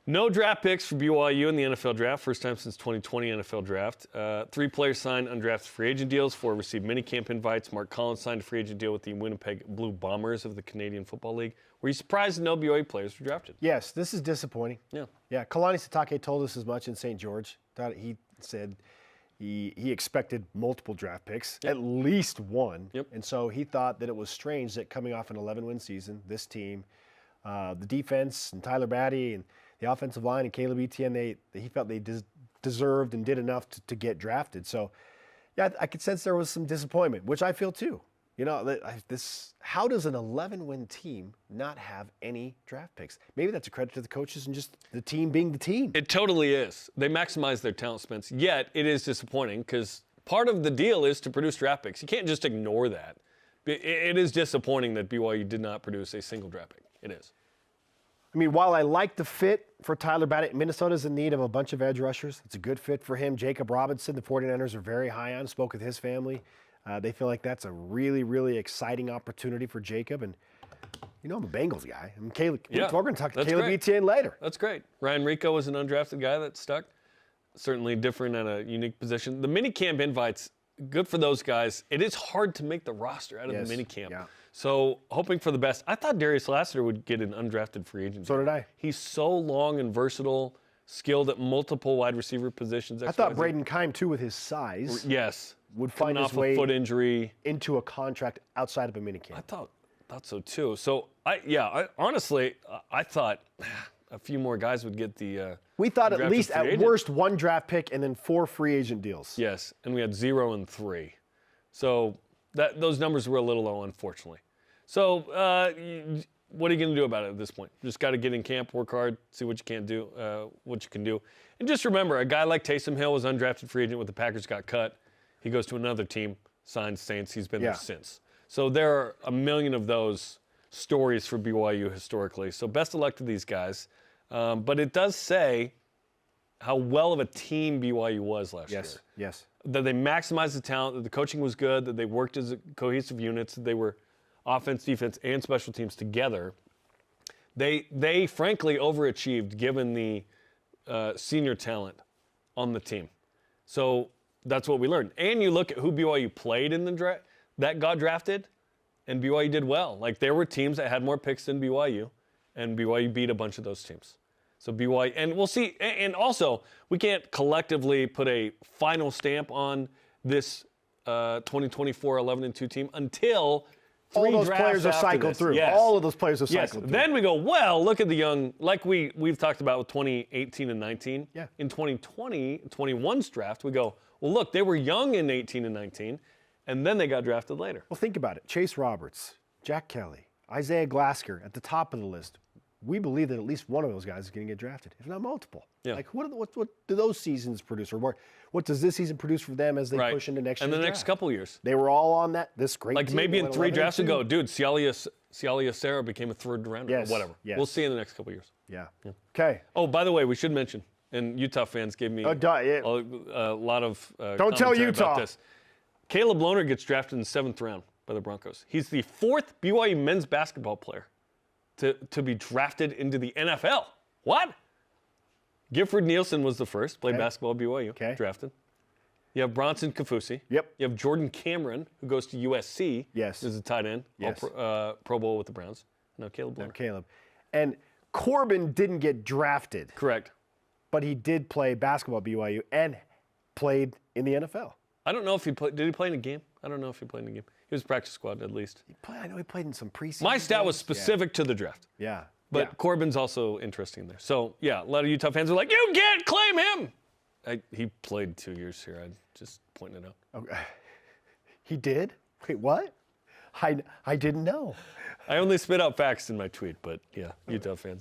No draft picks for BYU in the NFL draft. First time since 2020 NFL draft. 3 players signed undrafted free agent deals. 4 received minicamp invites. Mark Collins signed a free agent deal with the Winnipeg Blue Bombers of the Canadian Football League. Were you surprised that no BYU players were drafted? Yes, this is disappointing. Yeah. Yeah, Kalani Sitake told us as much in St. George. He said he expected multiple draft picks, at least one. Yep. And so he thought that it was strange that coming off an 11-win season, this team, the defense and Tyler Batty and the offensive line and Caleb Etienne, he felt they deserved and did enough to get drafted. So, yeah, I could sense there was some disappointment, which I feel too. You know, how does an 11-win team not have any draft picks? Maybe that's a credit to the coaches and just the team being the team. It totally is. They maximize their talent, Spence. Yet, it is disappointing because part of the deal is to produce draft picks. You can't just ignore that. It is disappointing that BYU did not produce a single draft pick. It is. I mean, while I like the fit for Tyler Batty, Minnesota's in need of a bunch of edge rushers. It's a good fit for him. Jacob Robinson, the 49ers are very high on. Spoke with his family. They feel like that's a really, really exciting opportunity for Jacob. And, you know, I'm a Bengals guy. I mean, we're going to talk to Caleb Etienne later. That's great. Ryan Rico was an undrafted guy that stuck. Certainly different at a unique position. The minicamp invites, good for those guys. It is hard to make the roster out of the minicamp. Yeah. So, hoping for the best. I thought Darius Lassiter would get an undrafted free agent. So did I. He's so long and versatile, skilled at multiple wide receiver positions. I thought Braden Keim, too, with his size. Yes. Would find his way foot injury into a contract outside of a minicamp. I thought so, too. So, honestly, I thought a few more guys would get the we thought at least at worst 1 draft pick and then 4 free agent deals. Yes, and we had 0 and 3. So those numbers were a little low, unfortunately. So what are you going to do about it at this point? Just got to get in camp, work hard, see what you can do, and just remember, a guy like Taysom Hill was undrafted free agent when the Packers got cut. He goes to another team, signs Saints. He's been there since. So there are a million of those stories for BYU historically. So best of luck to these guys. But it does say how well of a team BYU was last year. Yes. That they maximized the talent, that the coaching was good, that they worked as cohesive units, that they were offense, defense, and special teams together. They frankly overachieved given the senior talent on the team. So that's what we learned. And you look at who BYU played in the draft that got drafted, and BYU did well. Like, there were teams that had more picks than BYU, and BYU beat a bunch of those teams. So BYU, and we'll see. And also, we can't collectively put a final stamp on this 2024 11-2 team until all those players are cycled through. Yes. All of those players are cycled through. Then we go, well, look at the young, like we've talked about with 2018 and 19. Yeah. In 2020, 21's draft, we go, well, look, they were young in 18 and 19, and then they got drafted later. Well, think about it. Chase Roberts, Jack Kelly, Isaiah Glasker at the top of the list. We believe that at least one of those guys is going to get drafted, if not multiple. Yeah. Like, what do those seasons produce? Or what does this season produce for them as they push into next year? And the next couple years. They were all on this great like team. Like maybe in 3 drafts ago, dude, Cialia Sarah became a 3rd rounder or whatever. Yes. We'll see in the next couple years. Yeah. Okay. Oh, by the way, we should mention, and Utah fans gave me a lot of don't tell Utah about this. Caleb Lohner gets drafted in the 7th round by the Broncos. He's the 4th BYU men's basketball player to be drafted into the NFL. What? Gifford Nielsen was the first, played basketball at BYU, drafted. You have Bronson Kafusi. Yep. You have Jordan Cameron, who goes to USC. Yes. Is a tight end. Yes. Pro Bowl with the Browns. No, Caleb Lohner. Caleb. And Corbin didn't get drafted. Correct. But he did play basketball at BYU and played in the NFL. I don't know if he played. Did he play in a game? I don't know if he played in a game. He was practice squad at least. I know he played in some preseason. My stat was specific to the draft. Yeah. But Corbin's also interesting there. So, yeah, a lot of Utah fans are like, you can't claim him. He played 2 years here. I just pointed it out. Okay. He did? Wait, what? I didn't know. I only spit out facts in my tweet, but, yeah, Utah fans